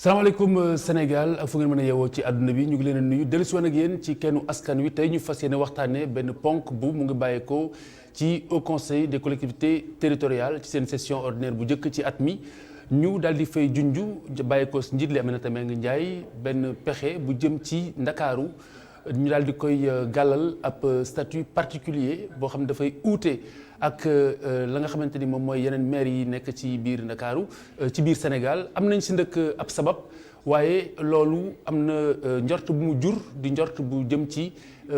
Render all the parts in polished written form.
salaamaaleykum Sénégal ak fu ngeen mën a yeewoo ci àdduna bi ñu ngi leen a nuyu dellu si woon ak yéen ci kennu askan wi tey ñu fas yéene waxtaanee benn ponk bu mu ngi bàyyeekoo ci Haut Conseil des collectivités territoriales ci seen session ordinaire bu njëkk ci at mi ñu daal di fay junju bàyyeekoo si njiit li Aminata Mbengue Ndiaye benn pexe bu jëm ci Ndakaaru ñu daal di koy gàllal ab statut particulier boo xam ne dafay uute ak la nga xamante ni moom mooy yeneen maire yi nekk ci biir Ndakaaru ci biir Sénégal am nañ si ndëkk ab sabab waaye loolu am na njort bu mu jur di njort bu jëm ci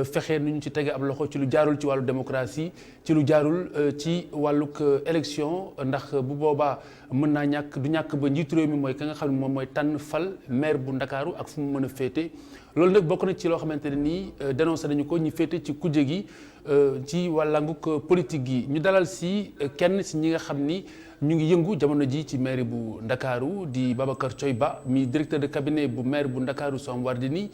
fexe nu ñu ci tege ab loxo ci lu jaarul ci wàllu démocratie ci lu jaarul ci wàllug élection ndax bu boobaa mën naa ñàkk du ñàkk ba njiitu réew mi mooy ka nga xam ne moom mooy tànn fal maire bu Ndakaaru ak fu mu mën a féete loolu nag bokk na ci loo xamante ne nii dénoncé nañu ko ñi féete ci kujje gi ci wàllanguk politique gi ñu dalal si kenn si ñi nga xam ni ñu ngi yëngu jamono ji ci maire bu Ndakaaru di Babacar Thioye Ba mi directeur de cabinet bu maire bu Ndakaaru Soham Wardini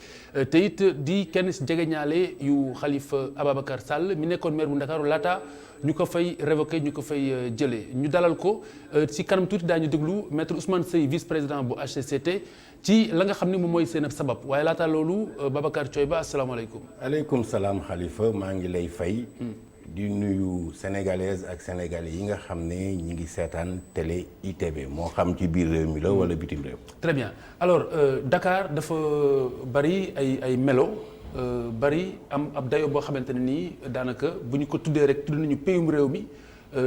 te it di kenn si jegeñaale yu Khalifa Ababacar Sall mi nekkoon maire bu Ndakaaru laata ñu ko fay révoqué ñu ko fay jëlee ñu dalal ko si kanam tuuti daañu déglu maître Ousmane Seye vice-président bu HCCT ci la nga xam ni moom mooy seen sabab waaye laata loolu Babacar Thioye Ba asalaamaaleykum. aleykum salaam Khalifa maa ngi lay fay. di nuyu sénégalaises ak sénégalais yi nga xam ne ñi ngi seetaan télé ITV moo xam ci biir réew mi la wala bitim réew. très bien alors Dakar dafa bari ay melo bari am ab dayo boo xamante ne nii daanaka bu ñu ko tuddee rek tudd nañu péyum réew mi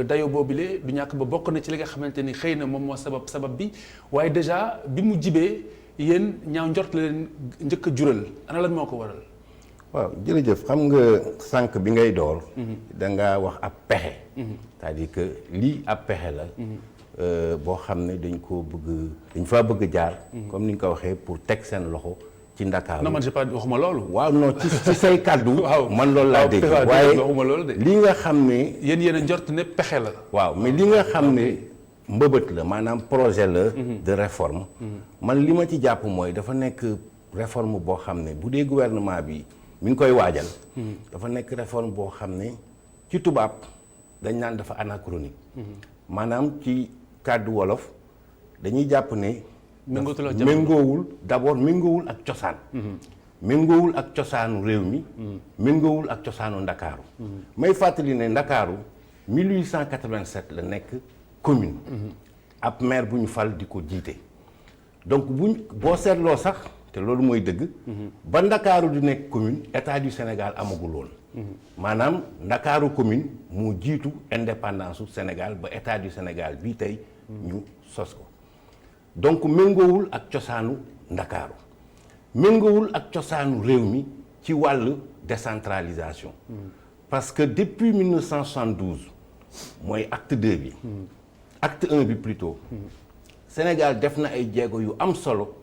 dayo boobile du ñàkk ba bokk na ci li nga xamante ni xëy na moom moo sabab bi waaye déjà bi mu jibee yéen ñaaw njort la leen njëkk a jural ana lan moo ko waral. waaw jërëjëf xam nga sànq bi ngay door da nga wax ab pexe c'est-à-dire que lii ab pexe la boo xam ne dañ faa bëgg jaar comme ni nga ko waxee pour teg seen loxo ci Ndakaaru. non man j'ai pas waxuma loolu. waaw non ci say kàddu man loolu laa dégg waaye waxuma loolu de. li nga xam ne yéen yéen a njort ne pexe la. waaw mais li nga xam ne mbëbët la maanaam projet la de réforme man li ma ci jàpp mooy dafa nekk réforme boo xam ne bu dee gouvernement bi mi ngi koy waajal. dafa nekk réforme boo xam ne ci tubaab dañ naan dafa anachronique. maanaam ci kàddu wolof dañuy jàpp ne. méngoowul d'abord méngoowul ak cosaan. méngoowul ak cosaanu réew mi. méngoowul ak cosaanu Ndakaaru. may fàttali ne Ndakaaru 1887 la nekk commune. ab maire bu ñu fal di ko jiite. donc boo seetloo sax. te loolu mooy dëgg. ba Ndakaaru di nekk commune état du Sénégal amagul woon. maanaam Ndakaaru commune moo jiitu indépendance su Sénégal ba état du Sénégal bii tey ñu sos ko. donc méngoowul ak cosaanu Ndakaaru méngoowul ak cosaanu réew mi ci wàllu décentralisation. parce que depuis 1972 mooy acte 2 bi. acte 1 bi plutôt. Sénégal def na ay jéego yu am solo.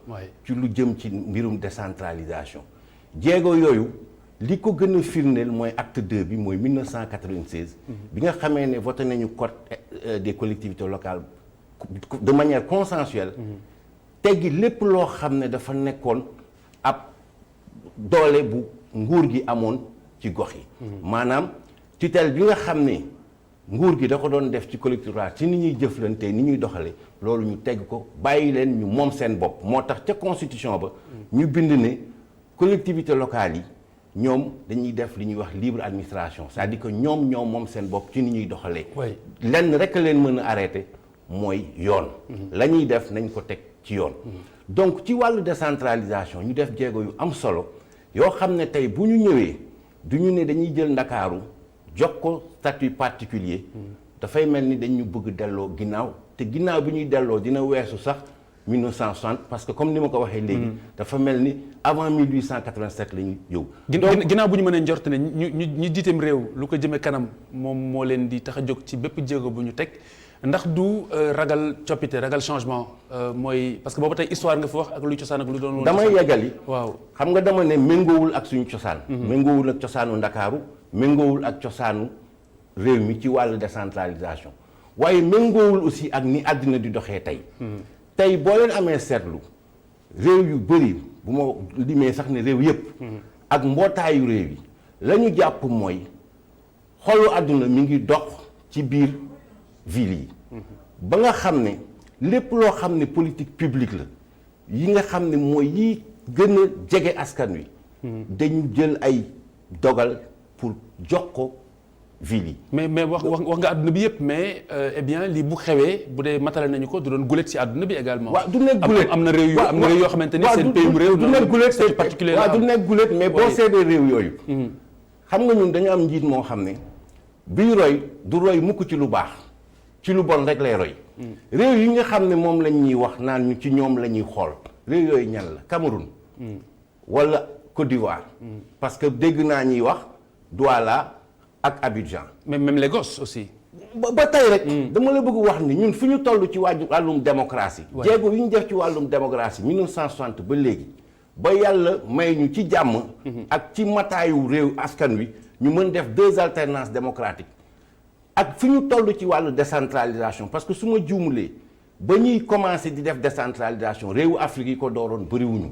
ci lu jëm ci mbirum décentralisation. jéego yooyu li ko gën a firndeel mooy acte 2 bi mooy 1996. bi nga xamee ne voté nañu code des collectivités locales de manière consensuelle. teggi lépp loo xam ne dafa nekkoon ab doole bu nguur gi amoon ci gox yi. maanaam tutelle bi nga xam ne. nguur gi da ko doon def ci collectivité ci ni ñuy jëflante ni ñuy doxale loolu ñu tegg ko bàyyi leen ñu moom seen bopp moo tax ca constitution ba ñu bind ne collectivité locale yi ñoom dañuy def li ñuy wax libre administration c'est-à-dire que ñoom moom seen bopp ci ni ñuy doxalee lenn rek leen mën a arrêté mooy yoon la ñuy def nañ ko teg ci yoon donc ci wàllu décentralisation ñu def jéego yu am solo yoo xam ne tey bu ñu ñëwee du ñu ne dañuy jël Ndakaaru jox ko statut particulier dafay mel ni dañu bëgg delloo ginnaaw te ginnaaw bi ñuy delloo dina weesu sax 1960 parce que comme ni ma ko waxee léegi dafa mel ni avant 1887 la ñu yow ginnaaw bu ñu mënee njort ne ñu jiiteem réew lu ko jëmee kanam moom moo leen di tax a jóg ci bépp jéego bu ñu teg ndax du ragal coppite ragal changement mooy parce que boobu tey histoire nga fi wax ak luy cosaan ak lu doon damay yeggali waaw xam nga dama ne méngoowul ak suñu cosaan méngoowul ak cosaanu Ndakaaru méngoowul ak cosaanu réew mi ci wàllu décentralisation waaye méngoowul aussi ak ni àddina di doxee tey boo leen amee seetlu réew yu bëri bu ma limee sax ne réew yëpp ak mbootaayu réew yi la ñu jàpp mooy xolu àdduna mi ngi dox ci biir ville yi ba nga xam ne lépp loo xam ne politique publique la yi nga xam ne mooy yi gën a jege askan wi dañu jël ay dogal pour jox ko ville yi. mais wax nga àdduna bi yëpp mais eh bien lii bu xewee bu dee matale nañu ko du doon gulet ci àdduna bi également. waaw du nekk gulet am na réew yoo xamante ni seen pays réew. du nekk gulet statut particulier la waaw du nekk gulet mais boo seetee réew yooyu. xam nga ñun dañu am njiit moo xam ne bii roy du roy mukk ci lu baax ci lu bon rek lay roy. réew yi nga xam ne moom lañ ñuy wax naan ñu ci ñoom la ñuy xool réew yooyu ñan la Cameroun. wala Côte d'Ivoire. parce que dégg naa ñuy wax Douala ak Abidjan. mais même Lagos aussi. ba tey rek. dama la bëgg wax ni ñun fu ñu toll ci wàllum démocratie. jéego yu ñu def ci wàllum démocratie 1960 ba léegi ba yàlla may ñu ci jàmm. ak ci mataayu réew askan wi ñu mën def 2 alternances démocratiques ak fi ñu toll ci wàllu décentralisation parce que su ma juumulee ba ñuy commencé di def décentralisation réewu Afrique yi ko dooroon bëriwuñu.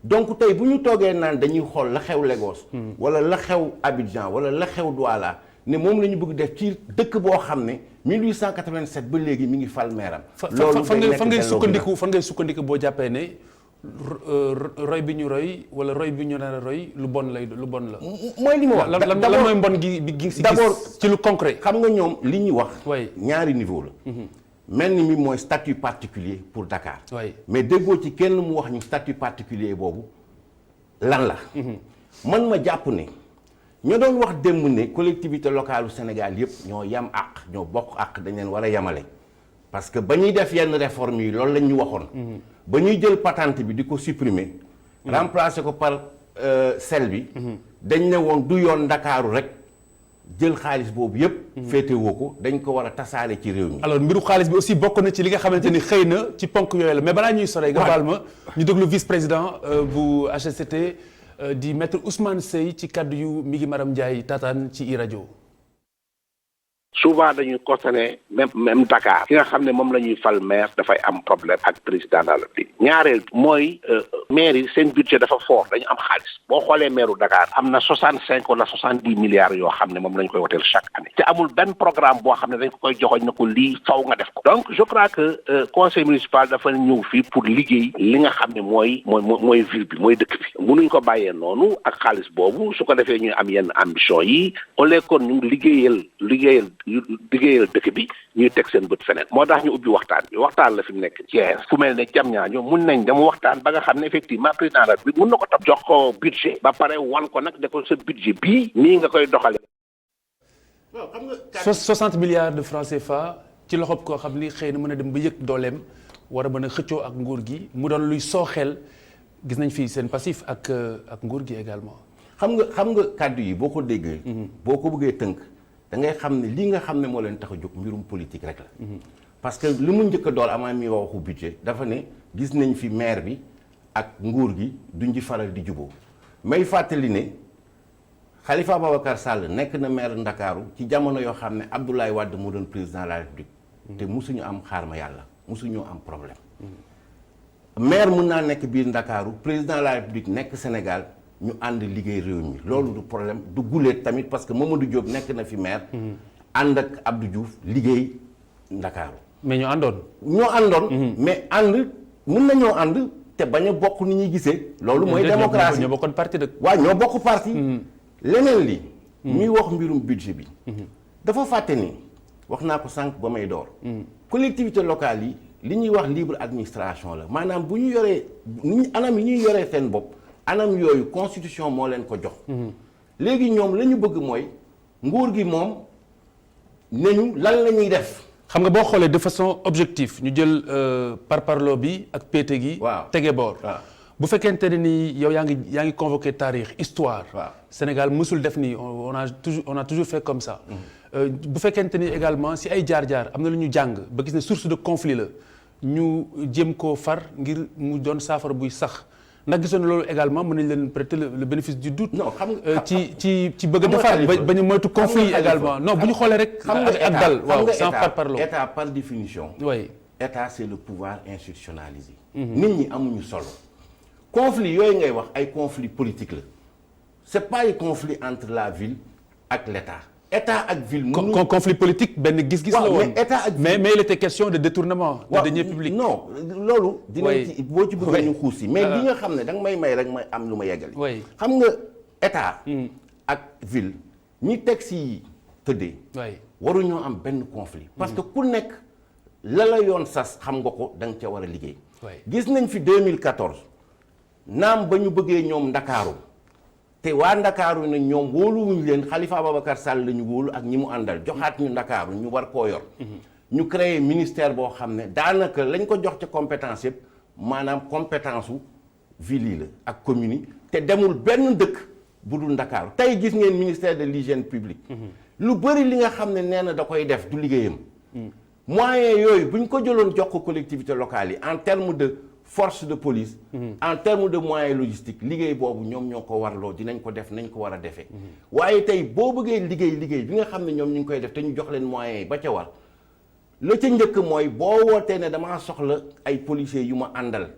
donc tey bu ñu toogee naan dañuy xool la xew Lagos. wala la xew Abidjan wala la xew Douala ne moom la ñu bëgg def ci dëkk boo xam ne 1887 ba léegi mi ngi fal meeram. loolu fan ngay sukkandiku boo jàppee ne roy bi ñu roy wala roy bi ñu nar a roy lu bon la. mooy li ma wax lan mooy mbon gi si d'abord ci lu concret. xam nga ñoom li ñuy wax. ñaari niveau la. mel ni mi mooy statut particulier pour Dakar. mais déggoo ci kenn mu wax ñu statut particulier boobu lan la. man ma jàpp ne ñoo doon wax démb ne collectivité locale u Sénégal yëpp ñoo yam àq ñoo bokk àq dañ leen war a yamale. parce que ba ñuy def yenn réformes yi loolu lañ ñu waxoon. ba ñuy jël patente bi di ko supprimer. remplacer ko par sel bi. dañ ne woon du yoon Ndakaaru rek. jël xaalis boobu yëpp. féetewoo ko dañ ko war a tasaare ci réew mi. alors mbiru xaalis bi aussi bokk na ci li nga xamante ni xëy na ci ponk yooyu la mais balaa ñuy sore nga baal ma ñu déglu vice-président bu HCCT di maître Ousmane Seye ci kaddu yu mi ngi Maram Ndiaye tataan ci iRadio. souvent dañuy constater même Dakar ki nga xam ne moom la ñuy fal maire dafay am problème ak président de la République ñaareel mooy maire yi seen budget dafa fort dañu am xaalis boo xoolee maireu Dakar am na 65 wala 70 milliards yoo xam ne moom la ñu koy woteel chaque année te amul benn programme boo xam ne dañ ko koy joxoñ na ko lii faw nga def ko donc je crois que conseil municipal dafa ñëw fii pour liggéey li nga xam ne mooy ville bi mooy dëkk bi mënuñ ko bàyyee noonu ak xaalis boobu su ko defee ñuy am yenn ambition yi au lieu kon ñu liggéeyal dëkk bi ñuy teg seen bët feneen moo tax ñu ubbi waxtaan la fi mu nekk Thiès fu mel ne Diamniadio mun nañ dama waxtaan ba nga xam ne effectivement président la bi mun na ko topp jox ko budget ba pare wan ko nag de ko sa budget bii nii nga koy doxale 60 milliards de francs CFA ci loxob koo xam ni xëy na mën a dem ba yëg dooleem war a mën a xëccoo ak nguur gi mu doon luy sooxeel gis nañ fii seen passif ak nguur gi également xam nga kàddu yi boo ko déggee boo ko bëggee tënk da ngay xam ne lii nga xam ne moo leen tax a jóg mbirum politique rek la. parce que li mu njëkk a dool amaa mi waxu budget dafa ne gis nañ fi maire bi ak nguur gi duñ ci faral di juboo may fàttali ne Khalifa Ababacar Sall nekk na maire Ndakaaru ci jamono yoo xam ne Abdoulaye Wade moo doon président de la République. te musuñu am xaar ma yàlla musuñu am problème. maire mun naa nekk biir Ndakaaru président de la République nekk Sénégal. ñu ànd liggéey réew mi loolu du problème du guleet tamit parce que Mamadou Diop nekk na fi maire. ànd ak Abdou Diouf liggéey Ndakaaru. mais ñoo àndoon. mais mun nañoo ànd te bañ a bokk ni ñuy gisee. loolu mooy démocratie ñoo bokkoon parti de. waaw ñoo bokk parti. leneen li. muy wax mbirum budget bi. dafa fàtte ni wax naa ko sànq ba may door. collectivité locale yi li ñuy wax libre administration la maanaam bu ñu yoree anam yi ñuy yoree seen bopp. anam yooyu constitution moo leen ko jox. léegi ñoom la ñu bëgg mooy nguur gi moom nañu lan la ñuy def. xam nga boo xoolee de façon objective ñu jël parparloo bi ak péete gi. waaw tege boor. bu fekkente ne ni yow yaa ngi convoqué taarix histoire. Sénégal mësul def nii on a toujours fait comme ça. bu fekkente ni également si ay jaar-jaar am na lu ñu jàng ba gis ne source de conflit la ñu jéem koo far ngir mu doon saafara buy sax. ndax gisoon loolu également mën nañ leen prêter le bénéfice du doute. non xam nga ci bëgg a defar ba ñu moytu conflit également non bu ñu xoolee rek. ak dal waaw sans parparloo. état par définition. oui état c'est le pouvoir institutionnalisé. nit ñi amuñu solo. conflit yooyu ngay wax ay conflit politique la c'est pas ay conflit entre la ville ak l'état état ak ville. conflit politique benn gis-gis la woon. mais état ak mais il était question de détournement. de deniers publics. non loolu. dinañ ci boo ci bëggee ñu xuus si. mais li nga xam ne da nga may rek may am lu ma yeggali. xam nga état. ak ville ñi texte yi tëddee. waruñoo am benn conflit. parce que ku nekk la yoon sas xam nga ko da nga ca war a liggéey. gis nañ fi 2014 naam ba ñu bëggee ñoom Ndakaaru. te waa Ndakaaru ne ñoom wóoluwuñu leen Khalifa Ababacar Sall la ñu wóolu ak ñi mu àndal joxaat ñu Ndakaaru ñu war koo yor. ñu créé ministère boo xam ne daanaka lañ ko jox ca compétence yëpp maanaam compétence su ville yi la ak communes yi te demul benn dëkk bu dul Ndakaaru tey gis ngeen ministère de l'hygiène publique. lu bëri li nga xam ne nee na da koy def du liggéeyam. moyens yooyu bu ñu ko jëloon jox ko collectivités locales yi en termes de force de police. en termes de moyens logistiques liggéey boobu ñoom ñoo ko warloo dinañ ko def nañ ko war a defee. waaye tey boo bëggee liggéey bi nga xam ne ñoom ñu ngi koy def te ñu jox leen moyens yi ba ca war la ca njëkk mooy boo wootee ne damaa soxla ay policiers yu ma àndal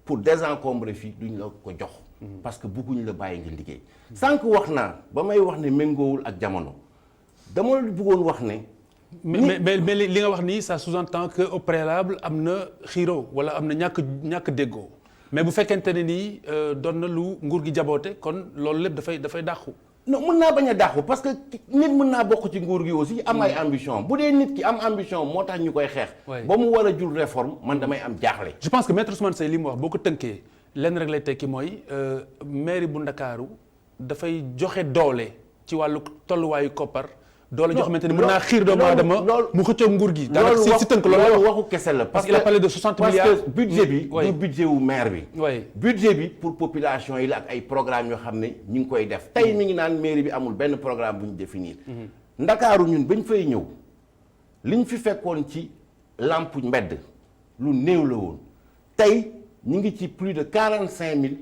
pour désencombrer fii duñ la ko jox. parce que bëgguñ la bàyyi nga liggéey. sànq wax naa ba may wax ne méngoowul ak jamono dama bëggoon wax ne. mais li nga wax nii ça sous-entend que au préalable am na xiiro wala am na ñàkk déggoo mais bu fekkente ne nii doon na lu nguur gi jaboote kon loolu lépp dafay dàqu. non mën naa bañ a dàqu parce que nit mën naa bokk ci nguur gi aussi am ay ambition bu dee nit ki am ambition moo tax ñu koy xeex. ba mu war a jur réforme man damay am jaaxle. je pense que maître Ousmane Seye li mu wax boo ko tënkee lenn rek lay tekki mooy mairie bu Ndakaaru dafay joxe doole ci wàllu tolluwaayu koppar. doole joo xamante ni mën naa xiir doomu aadama mu xëccoo nguur gi. daanaka si tënk loolu waxu kese la. parce qu'il a parlé de 60 milliards. parce que budget bi du budget wu maire bi. oui budget bi pour population yi la ak ay programmes yoo xam ne ñu ngi koy def. tey mi ngi naan mairie bi amul benn programme bu ñu définir. Ndakaaru ñun bañ fay ñëw liñ fi fekkoon ci lampe mbedd lu néew la woon tey ñu ngi ci plus de 45 000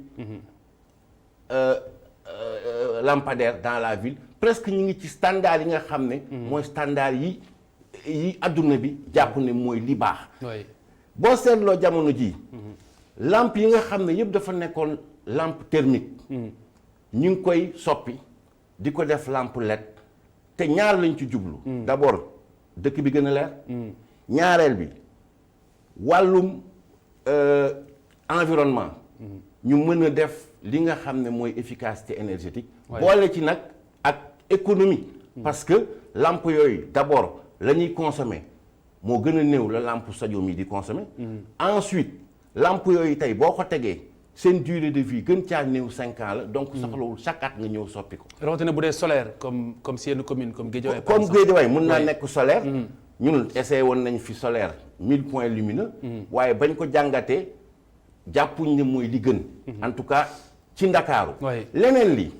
lampadaires dans la ville. presque ñu ngi ci standard yi nga xam ne. mooy standard yi adduna bi jàpp ne mooy li baax. boo seetloo jamono ji lampe yi nga xam ne yëpp dafa nekkoon lampe thermique. ñu ngi koy soppi di ko def lampe LED te ñaar lañ ci jublu. d'abord dëkk bi gën a leer. ñaareel bi wàllum environnement. ñu mën a def li nga xam ne mooy efficacité énergétique. boole ci nag ak économie. parce que lampe yooyu d'abord la ñuy consommer moo gën a néew la lampe sodium yi di consommer. ensuite lampe yooyu tey boo ko tegee seen durée de vie gën caa néew 5 ans la donc soxlawul chaque at nga ñëw soppi ko. rawatina bu dee solaire comme si yenn commune comme Guédiawaye. comme Guédiawaye mën naa nekk solaire. ñun essayé woon nañ fi solaire 1000 points lumineux. waaye bañ ko jàngatee jàppuñ ne mooy li gën. en tout cas ci Ndakaaru. leneen li.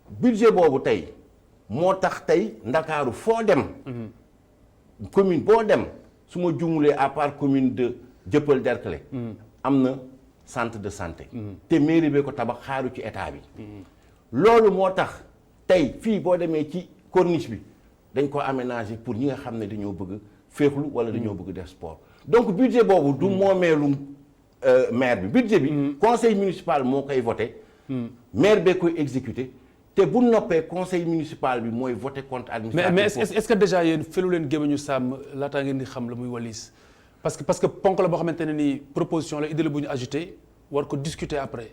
budget boobu tey moo tax tey Ndakaaru foo dem. commune boo dem su ma jumulee à part commune de Dieuppeul Derklé. am na centre de santé. te mairie bee ko tabax xaaru ci état bi. loolu moo tax tey fii boo demee ci corniche bi dañ ko aménager pour ñi nga xam ne dañoo bëgg féexlu wala dañoo bëgg def sport donc budget boobu du moomeelu maire bi budget bi. conseil municipal moo koy voté. maire bee koy exécuté. te bu noppee conseil municipal bi mooy voté compte administratif. mais est-ce que déjà yéen felu leen gémmiñu sàmm laataa ngeen di xam la muy walis parce que ponk la boo xamante ne nii proposition la idée la bu ñu agité war ko discuter après.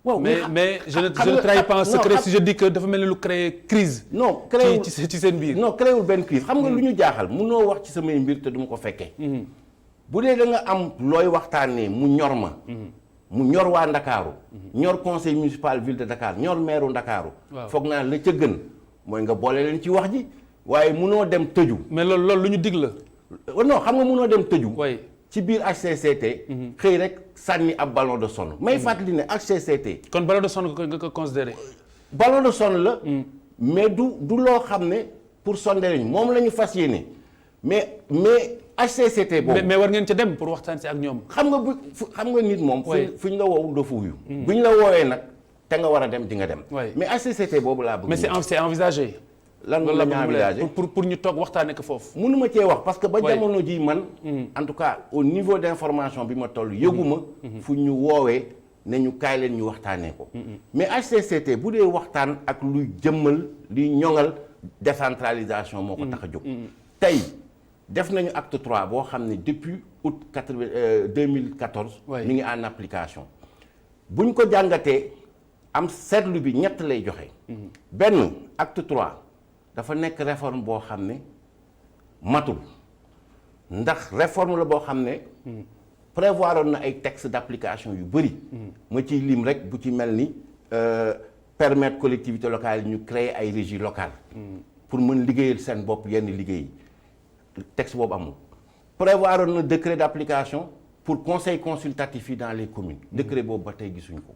waaw mais je ne trahis pas un secret si je dis que dafa mel ni lu créer crise. non créewul ci seen biir. non créewul benn crise xam nga lu ñu jaaxal munoo wax ci samay mbir te duma ko fekkee. bu dee da nga am looy waxtaanee mu ñor ma. mu ñor waa Ndakaaru ñor conseil municipal ville de Dakar ñor maire Ndakaaru foog naa la ca gën mooy nga boole leen ci wax ji waaye munoo dem tëju. mais loolu lu ñu dig la. non xam nga munoo dem tëju. oui ci biir HCCT. xëy rek sànni ab ballon de sonde. may fàttali ne HCCT. kon ballon de sonde nga ko considéré. ballon de sonde la. mais du loo xam ne pour sonder lañu moom la ñu fas yéene mais HCCT boobu mais war ngeen ca dem pour waxtaan si ak ñoom. xam nga nit moom. fu ñu la woowu dafa wuyu. bu ñu la woowee nag te nga war a dem di nga dem. mais HCCT boobu laa bëgg. mais c'est envisagé. lan la ñu envisagé pour ñu toog waxtaanee ko foofu. mënuma cee wax parce que ba jamono ji man. en tout cas au niveau d'information bi ma toll yëguma fu ñu woowee ne ñu kaay leen ñu waxtaanee ko. mais HCCT bu dee waxtaan ak luy jëmmal luy ñoŋal décentralisation moo ko tax a jóg. tey def nañu acte 3 boo xam ne depuis août 2014. mi ngi en application. bu ñu ko jàngatee am seetlu bi ñett lay joxe. benn acte 3 dafa nekk réforme boo xam ne matul ndax réforme la boo xam ne. prévoiroon na ay textes d'application yu bëri. ma ciy lim rek bu ci mel ni permettre collectivités locales yi ñu créer ay régies locales. pour mën liggéeyal seen bopp yenn liggéey texte boobu amul. prévoiroon na décret d'application pour conseil consultatif yi dans les communes. décret boobu ba tey gisuñ ko.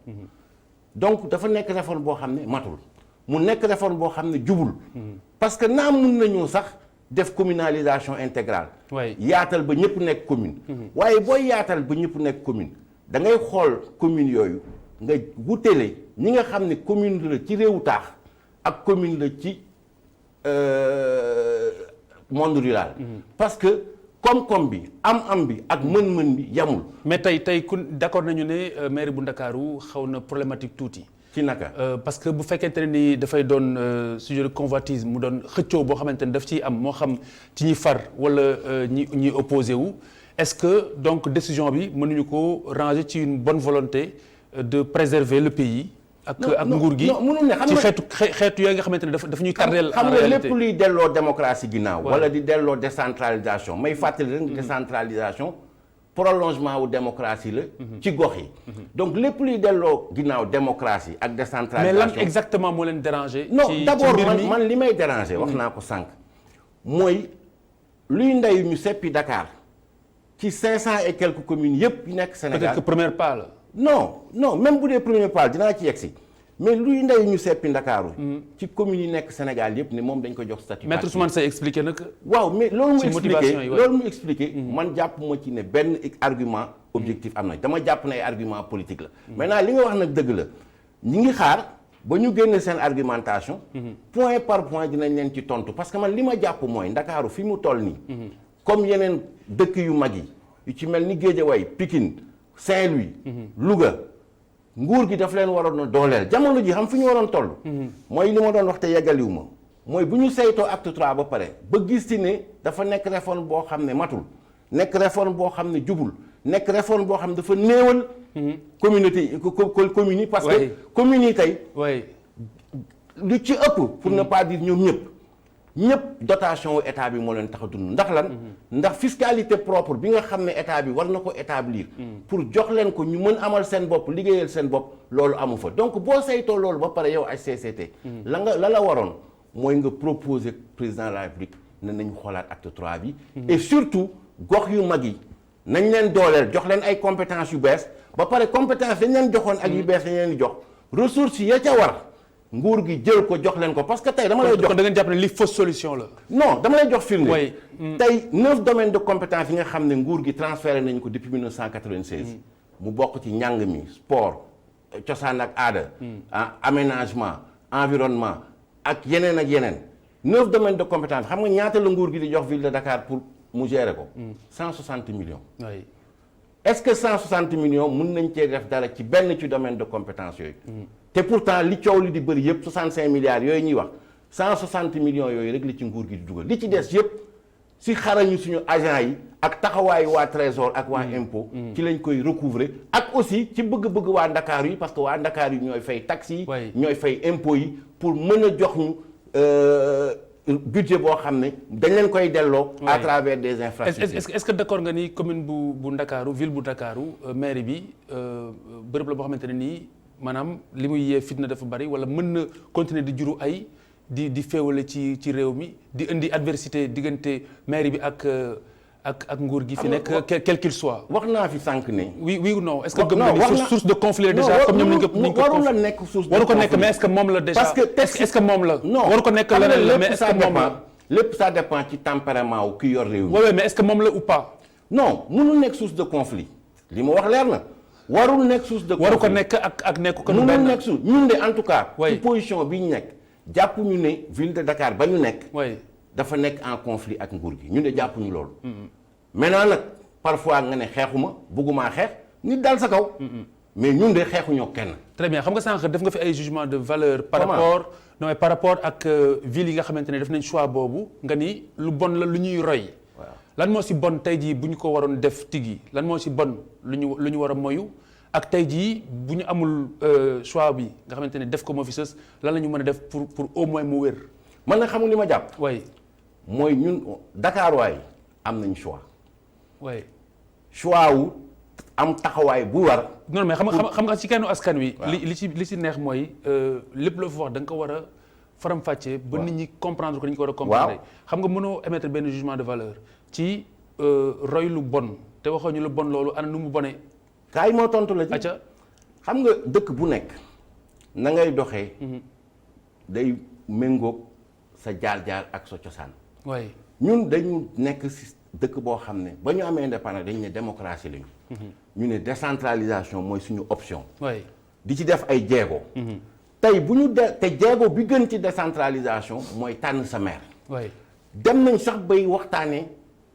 donc dafa nekk réforme boo xam ne matul mu nekk réforme boo xam ne jubul. parce que naam mun nañoo sax. def communalisation intégrale. yaatal ba ñëpp nekk commune. waaye booy yaatal ba ñëpp nekk commune da ngay xool commune yooyu nga wutale ñi nga xam ne commune la ci réewu taax ak commune la ci monde rural. parce que koom-koom bi am bi ak mën-mën bi yamul. mais tey ku d'accord nañu ne maire bu Ndakaaru xaw na problématique tuuti. ci naka parce que bu fekkente ne ni dafay doon sujet de convoitise mu doon xëccoo boo xamante ne daf ciy am moo xam ci ñi far wala ñi opposé wu est-ce que donc décision bi mënuñu ko ranger ci une bonne volonté de préserver le pays. ak nguur gi ci xeetu yooyu nga xamante ne dafa ñuy tardeel en réalité. xam nga lépp luy delloo démocratie ginnaaw. wala di delloo décentralisation may fàttali rek décentralisation. prolongement wu démocratie la. ci gox yi. donc lépp luy delloo ginnaaw démocratie ak décentralisation. mais lan exactement moo leen déranger. non d'abord man li may déranger. wax naa ko sànq. mooy luy ndeyu ñu seppi Dakar ci 500 et quelques communes yëpp yu nekk Sénégal. peut-être que premier pas la. non même bu dee premier pas dinaa ci yegsi mais luy ndeyu ñu seppi Ndakaaru. ci communes yi nekk Sénégal yëpp ne moom dañ ko jox statut. maître Ousmane Seye expliqué na que. waaw mais loolu mu expliqué man jàpp ma ci ne benn argument objectif am na dama jàpp ne ay argument politique la. maintenant li nga wax nag dëgg la ñi ngi xaar ba ñu génne seen argumentation. point par point dinañ leen ci tontu parce que man li ma jàpp mooy Ndakaaru fi mu toll nii. comme yeneen dëkk yu mag yi yu ci mel ni Guédiawaye Pikine Saint-Louis. Louga. nguur gi daf leen waroon a dooleel jamono ji xam fi ñu waroon toll. mooy li ma doon wax te yeggaliwu ma mooy bu ñu saytoo acte 3 ba pare ba gis ci ne dafa nekk réforme boo xam ne matul nekk réforme boo xam ne jubul nekk réforme boo xam ne dafa néewal. communauté communes yi parce que communes yi tey. lu ci ëpp. pour ne pas dire ñoom ñëpp dotation wu état bi moo leen tax a dund ndax lan. ndax fiscalité propre bi nga xam ne état bi war na ko établir. pour jox leen ko ñu mën amal seen bopp liggéeyal seen bopp loolu amu fa donc boo saytoo loolu ba pare yow HCCT. la waroon mooy nga proposer président de la République ne nañu xoolaat acte 3 bi. et surtout gox yu mag yi nañ leen dooleel jox leen ay compétences yu bees ba pare compétence dañ leen joxoon ak yu bees dañ leen di jox ressources ya ca war. nguur gi jël ko jox leen ko parce que tey dama lay jox kon da ngeen jàpp ne li fausse solution la. non dama lay jox firnde. tey 9 domaines de compétence yi nga xam ne nguur gi transféré nañu ko depuis 1996. mu bokk ci njàng mi sport cosaan ak aada. aménagement environnement ak yeneen. 9 domaines de compétence xam nga ñaata la nguur gi di jox ville de Dakar pour mu gérer ko. 160 millions. oui. est-ce que 160 millions mën nañ cee def dara ci benn ci domaine de compétence yooyu. te pourtant li coow li di bëri yëpp 65 milliards yooyu ñuy wax 160 millions yooyu rek li ci nguur gi di dugal li ci des yëpp si xarañu suñu agent yi ak taxawaayu waa trésor ak waa impôt. ci lañ koy recouvrer ak aussi ci bëgg-bëgg waa Ndakaar yi parce que waa Ndakaar yi ñooy fay taxes yi. ñooy fay impôt yi pour mën a jox ñu budget boo xam ne dañ leen koy delloo. à travers des infrastructures. est-ce que d'accord nga ni commune bu Ndakaaru ville bu Ndakaaru mairie bi bërëb la boo xamante ne nii. maanaam li muy yee fitna dafa bari wala mën na continuer di juru ay di féewale ci réew mi di indi adversité diggante mairie bi ak nguur gi fi nekk quel qu'il soit. wax naa fi sànq ne. oui ou non est-ce que gëm nga ni source de conflit la déjà comme ñoom ni ko warul la nekk source de conflit waru ko nekk mais est-ce que moom la déjà. parce que est-ce que moom la. non waru ko nekk leneen la mais est-ce que moom la. lépp ça dépend ci tempérament wu ki yor réew mi. oui mais est-ce que moom la ou pas. non mënul nekk source de conflit li ma wax leer na. warul nekk source de conflit waru ko nekk ak nekk ko. mënul nekk source ñun de en tout cas. oui ci position bi ñu nekk. jàpp ñu ne ville de Dakar ba ñu nekk. oui dafa nekk en conflit ak nguur gi ñun de jàpp ñu loolu. maintenant nag parfois nga ne xeexuma bëggumaa xeex nit dal sa kaw. mais ñun de xeexuñoo kenn. très bien xam nga sànq def nga fi ay jugement de valeur. par Comment? rapport non mais par rapport ak ville yi nga xamante ne def nañ choix boobu nga ni lu bon la lu ñuy roy. waaw lan moo si bon tey jii bu ñu ko waroon def tigi lan moo si bon lu ñu war a moyu ak tey jii bu ñu amul choix bi nga xamante ne def ko moo fi sës lan la ñu mën a def pour au moins mu wér. man nag xamul li ma jàpp. way mooy ñun Dakar waay am nañ choix. way choix wu am taxawaay bu war. non mais xam nga ci kenn askan wi. li ci neex mooy lépp loo fi wax da nga ko war a faram-fàccee. ba nit ñi comprendre ko ni ñu ko war a comprendre. xam nga mënoo émettre benn jugement de valeur ci roy lu bon te waxoo ñu lu bon loolu ana nu mu bonee. kaay moo tontu la ci. acca xam nga dëkk bu nekk na ngay doxee. day méngóog sa jaar-jaar ak sa cosaan. way ñun dañu nekk si dëkk boo xam ne ba ñu amee indépendance dañu ne démocratie lañu. ñu ne décentralisation mooy suñu option. way di ci def ay jéego. tey bu ñu te jéego bi gën ci décentralisation mooy tànn sa maire. way dem nañ sax bay waxtaanee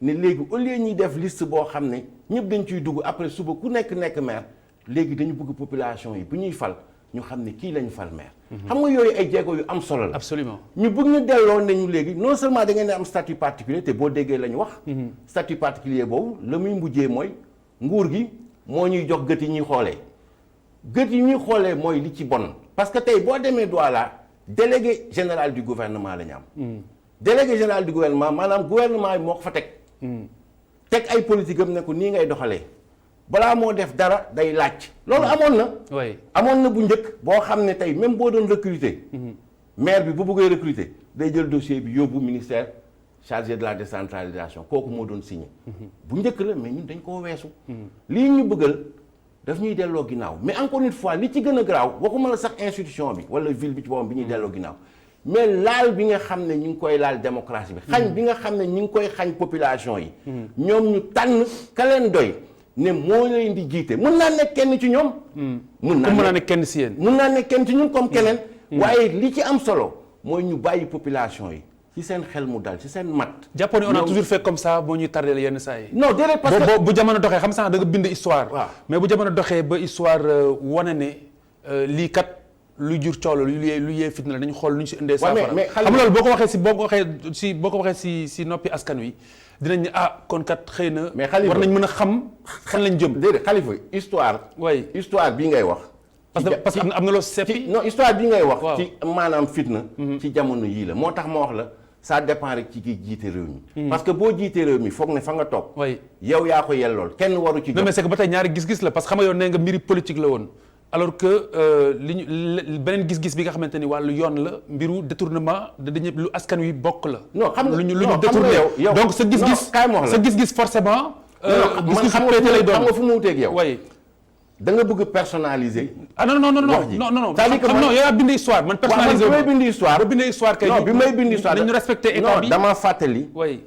ne léegi au lieu ñuy def liste boo xam ne ñëpp dañ ciy dugg après suba ku nekk maire léegi dañu bëgg population yi bu ñuy fal ñu xam ne kii lañu fal maire. xam nga yooyu ay jéego yu am solo la. absolument ñu bëgg ñu delloo nañu léegi non seulement da ngeen di am statut particulier te boo déggee la ñu wax. statut particulier boobu la muy mujjee mooy nguur gi moo ñuy jox gët yi ñuy xoolee. gët yi ñuy xoolee mooy li ci bon parce que tey boo demee Douala délégué général du gouvernement la ñu am. délégué général du gouvernement maanaam gouvernement yi moo ko fa teg. teg ay politique am ne ko nii ngay doxalee balaa moo def dara day laaj. loolu amoon na. way amoon na bu njëkk boo xam ne tey même boo doon recruter. maire bi bu bëggee recruter day jël dossier bi yóbbu ministère chargé de la décentralisation kooku moo doon signé. bu njëkk la mais ñun dañ koo weesu. lii ñu bëggal daf ñuy delloo ginnaaw mais encore une fois li ci gën a garaaw waxuma la sax institution bi wala ville bi ci boppam bi ñuy delloo ginnaaw mais laal bi nga xam ne ñu ngi koy laal démocratie bi. xañ bi nga xam ne ñu ngi koy xañ population yi. ñoom ñu tànn ka leen doy. ne moo leen di jiite mën naa nekk kenn ci ñoom. mën naa nekk kenn si yéen. mën naa nekk kenn ci ñun comme keneen. waaye li ci am solo mooy ñu bàyyi population yi ci seen xel mu dal ci seen mat. jàppoon ne on a toujours fait comme ça boo ñuy tardé yenn saa yi. non déedéet parce que bu jamono doxee xam sax da nga bind histoire. waaw mais bu jamono doxee ba histoire wane ne lii kat lu jur coow la lu yee fitna la dañu xool lu ñu si indee. saafara xam loolu boo ko waxee si noppi askan wi. dinañ ne kon kat xëy na. mais Khalifa war nañ mën a xam fan lañ jëm. déedéet Khalifa histoire. way histoire bii ngay wax. parce que am na loo seppi. non histoire bii ngay wax. waaw ci maanaam fitna. ci jamono yii la moo tax ma wax la ça dépend rek ci ki jiite réew mi. parce que boo jiitee réew mi foog ne fa nga toog. way yow yaa ko yellool kenn waru ci. non mais c'est que ba tey ñaari gis-gis la parce que xam nga yow nee nga mbiri politique la woon. alors que beneen gis-gis bi nga xamante ni wàllu yoon la mbiru détournement dañu lu askan wi bokk la. non xam nga lu ñu détourné donc sa gis-gis sa gis-gis forcément. man xam nga fu mu wuteeg yow. way da nga bëgg personnaliser. non yow yaa bind histoire man personnalisé bi may bind histoire. ba bind histoire kay. non bi may bind histoire nañu respecté état bi non dama fàttali. way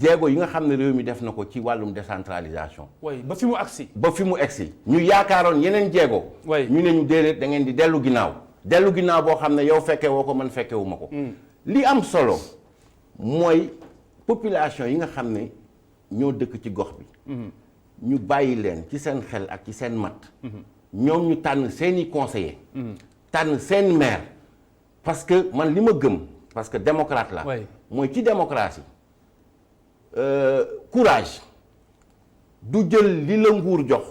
jéego yi nga xam ne réew mi def na ko ci wàllum décentralisation. way ba fi mu agsi. ñu yaakaaroon yeneen jéego. way ñu ne ñu déedéet da ngeen di dellu ginnaaw. dellu ginnaaw boo xam ne yow fekke woo ko man fekke wu ma ko. li am solo mooy population yi nga xam ne ñoo dëkk ci gox bi. ñu bàyyi leen ci seen xel ak ci seen mat. ñoom ñu tànn seeni conseiller. tànn seen maire. parce que man li ma gëm parce que démocrate la. mooy ci démocratie. courage du jël li la nguur jox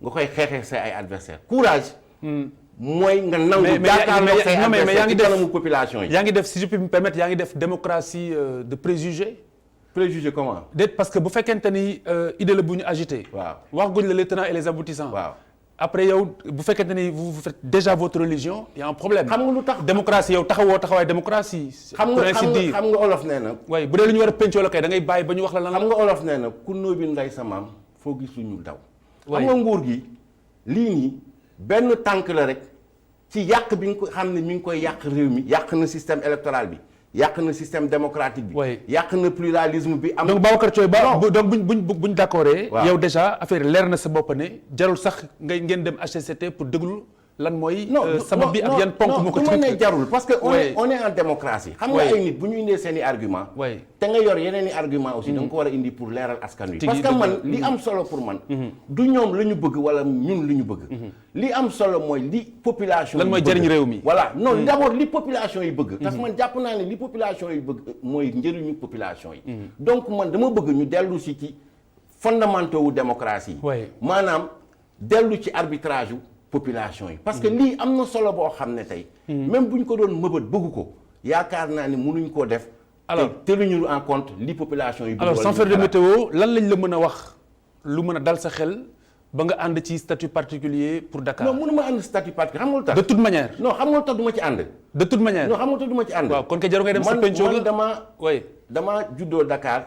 nga koy xeexee say ay adversaire courage mooy nga nangu jàkkaarloo say adversaire ci kanamu population yi. yaa ngi def si je peux me permettre yaa ngi def démocratie de préjugés. préjugés comment. déet parce que bu fekkente ni idée la bu ñu agité. waaw wax guñ la les tenants et les aboutissants. waaw après yow bu fekkente ni vous faites déjà votre religion y a un problème. xam nga lu tax démocratie yow taxawaay démocratie. xam nga olof nee na. waaye bu dee lu ñu war a pencoo la kay da ngay bàyyi ba ñu wax la lan la. xam nga olof nee na ku nóobi nday sa maam foo gis lu ñu daw. xam nga nguur gi lii nii benn tànk la rek ci yàq bi nga ko xam ne mi ngi koy yàq réew mi yàq na système électoral bi yàq na système démocratique bi. yàq na pluralisme bi am. donc Babacar Thioye Ba donc buñ d'accordé. waaw yow déjà affaire leer na sa bopp ne jarul sax ngeen dem HCCT pour déglu lan mooy. sabab bi ak yan ponk moo ko non ne jarul parce que on est en démocratie. xam nga Oui. ay nit bu ñu indee seen i argument Oui. te nga yor yeneen i argument aussi da nga ko war a indi pour leeral askan wi. parce que man li am solo pour man. du ñoom la ñu bëgg wala ñun lu ñu bëgg. li am solo mooy li population. lan mooy jëriñ réew mi. voilà non d'abord li population yi bëgg. parce que man jàpp naa ne li population yi bëgg mooy njëriñu population yi. donc man dama bëgg ñu dellu si ci fondamentaux wu démocratie yi. Oui. maanaam dellu ci arbitrage yu population yi. parce que lii am na solo boo xam ne tey. même bu ñu ko doon mëbët bëgg ko yaakaar naa ne mënuñ koo def. alors te teluñu en compte li population yi. bëgg alors wala sans faire de ñu xalaat. météo lan lañ la mën a wax lu mën a dal sa xel ba nga ànd ci statut particulier pour Dakar. non mënuma ànd statut particulier xam nga lu tax. de toute manière. non xam nga lu tax du ma ci ànd. de toute manière. non xam nga lu tax du ma ci ànd. waaw kon kay jarul ngay dem sa penco man oui. damaa juddoo Dakar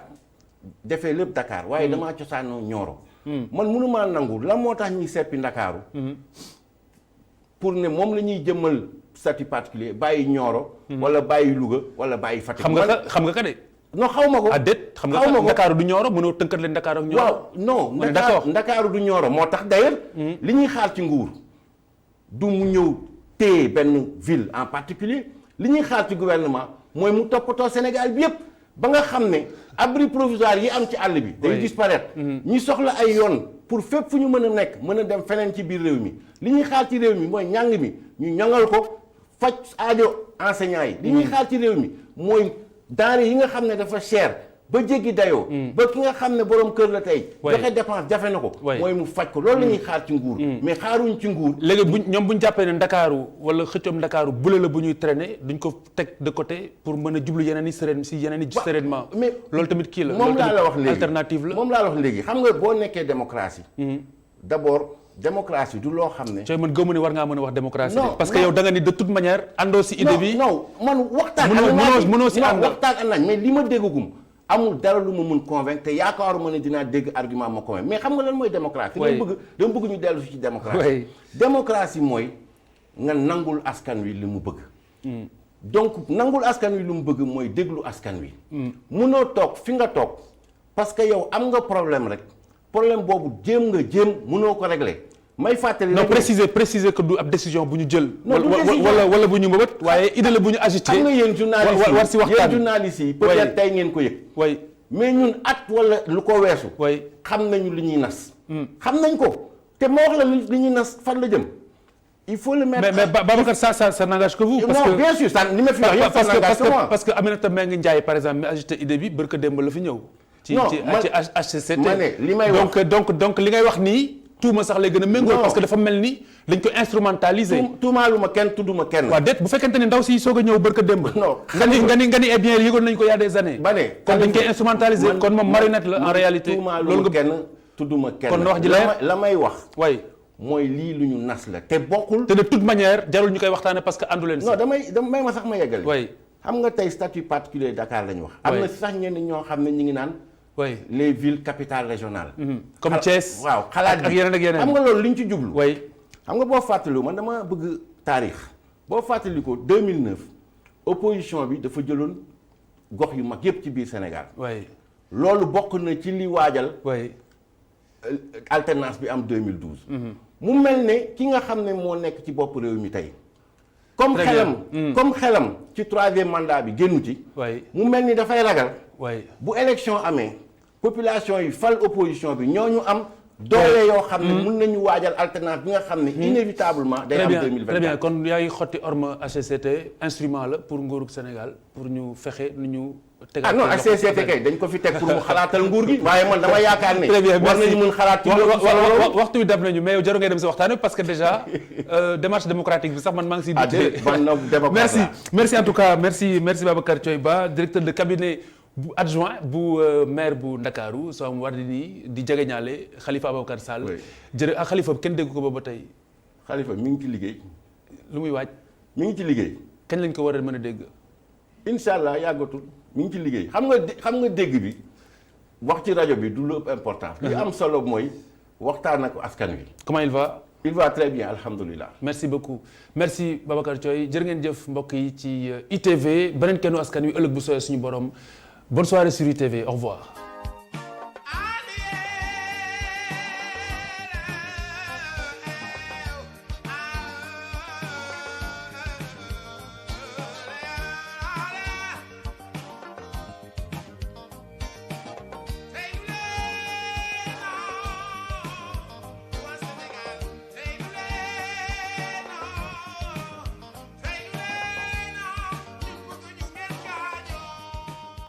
defee lépp Dakar waaye damaa cosaanoo Nioro. man mënumaa nangu la moo tax ñuy seppi Ndakaaru pour ne moom la ñuy jëmmal statut particulier bàyyi Nioro. wala bàyyi Louga wala bàyyi Fatick. xam nga ka de. non xaw ma ko. ah déet xam nga ka Ndakaaru du Nioro mënoo tënkat leen Ndakaaru ak Nioro. waaw non on est d'accord Ndakaaru du Nioro moo tax d'ailleurs li ñuy xaar ci nguur du mu ñëw téye benn ville en particulier li ñuy xaar ci gouvernement mooy mu toppatoo Sénégal bi yépp ba nga xam ne abri provisoire yi am ci àll bi day disparaître ñi soxla ay yoon pour fépp fu ñu mën a nekk mën a dem feneen ci biir réew mi li ñuy xaar ci réew mi mooy njàng mi ñu ñoŋal ko faj aajo enseignants yi li ñuy xaar ci réew mi mooy denrées yi nga xam ne dafa cher ba jéggi dayoo ba ki nga xam ne borom kër la tey joxe dépense jafe na ko mooy mu faj ko loolu la ñuy xaar ci nguur mais xaaruñ ci nguur léegi ñoom bu ñu jàppee ne Ndakaaru wala xëccoom Ndakaaru bule la bu ñuy traîner duñ ko teg de côté pour mën a jublu yeneen i sereinement mais loolu tamit kii la moom laa la wax léegi alternative la moom laa la wax léegi xam nga boo nekkee démocratie d'abord démocratie du loo xam ne cooy man gëmu ne war ngaa mën a wax démocratie non parce que yow da nga ni de toute manière àndoo si idée bi non man waxtaan mënoo si ànd waxtaan ak nañ mais li ma déggagum amul dara lu ma mun convaincre te yaakaaruma ne dinaa dégg argument ma convaincre mais xam nga lan mooy démocratie dama bëgg ñu dellu ci démocratie démocratie mooy nga nangul askan wi li mu bëgg donc nangul askan wi li mu bëgg mooy déglu askan wi munoo toog fi nga toog parce que yow am nga problème rek problème boobu jéem munoo ko régler may fàttali non préciser que du ab décision bu ñu jël wala bu ñu mbëbët waaye idée la bu ñu agité xam nga yéen journalistes war si waxtaan yéen journalistes yi peut-être tey ngeen ko yëg mais ñun at wala lu ko weesu xam nañu li ñuy nas xam nañ ko te ma wax la li ñuy nas fan la jëm il faut le mettre mais Babacar ça n'engage que vous parce que bien sûr ça ni ma fi wax yëpp ça n'engage que moi parce que Aminata Mbengue Ndiaye par exemple mi agité idée bi barka démb la fi ñëw ci HCCT ma ne li may wax donc li ngay wax nii tuuma sax lay gën a méngóol parce que dafa mel ni dañ ko instrumentaliser. tuumaalu ma kenn tudduma kenn. waaw déet bu fekkente ni ndaw si soog a ñëw barka démb. non nga ni eh bien yëgoon nañ ko y a des années. ba ne kon dañ koy instrumentaliser kon moom marionnette la en réalité. loolu nga kenn tudduma kenn. kon wax ji la may wax. way mooy lii lu ñu nas la te bokkul. te de toute manière jarul ñu koy waxtaane parce que àndu leen si. non damay ma sax ma yeggale. way xam nga tey statut particulier Dakar lañ wax. am na sax ñenn ñoo xam ne ñu ngi naan. oui les villes capitales régionales. comme Thiès. waaw xalaat ak yeneen xam nga loolu li ñu ci jublu. oui xam nga boo fàttaliku man dama bëgg taarix boo fàttaliku 2009 opposition bi dafa jëloon gox yu mag yépp ci biir Sénégal. oui loolu bokk na ci li waajal. oui alternance bi am 2012. mu mel ne ki nga xam ne moo nekk ci bopp réew mi tey. comme xelam ci troisième mandat bi génnu ci. mu mel ni dafay ragal. bu élection amee population yi fal opposition bi ñooñu am doole yoo xam ne mun nañu waajal alternance bi nga xam ne inévitablement day am 2024. très bien kon yaa ngi xotti orma HCCT instrument la pour nguurug Sénégal pour ñu fexe nu ñu tegal non HCCT kay dañ ko fi teg pour mu xalaatal nguur gi waaye man dama yaakaar ne war nañu mun xalaat ci waxtu bi dab nañu mais yow jaru ngay dem sa waxtaan parce que déjà démarche démocratique bi sax man maa ngi siy merci en tout cas merci Babacar Thioye Ba directeur de cabinet bu adjoint bu maire bu Ndakaaru Soham Wardini di jegeñaale Khalifa Ababacar Sall. ak Khalifa kenn dégg ko ba tey. Khalifa mi ngi ci liggéey. lu muy waaj. mi ngi ci liggéey. kañ lañ ko war a mën a dégg. incha allah yàggatul mi ngi ci liggéey xam nga dégg bi wax ci rajo bi du lu ëpp importance. li am solo mooy waxtaan ak askan wi. comment il va. il va très bien alhamdulilah. merci beaucoup merci Babacar Thioye jërë ngeen jëf mbokk yi ci ITV beneen kennu askan wi ëllëg bu sooyee suñu borom. Bonne soirée sur ITV, au revoir.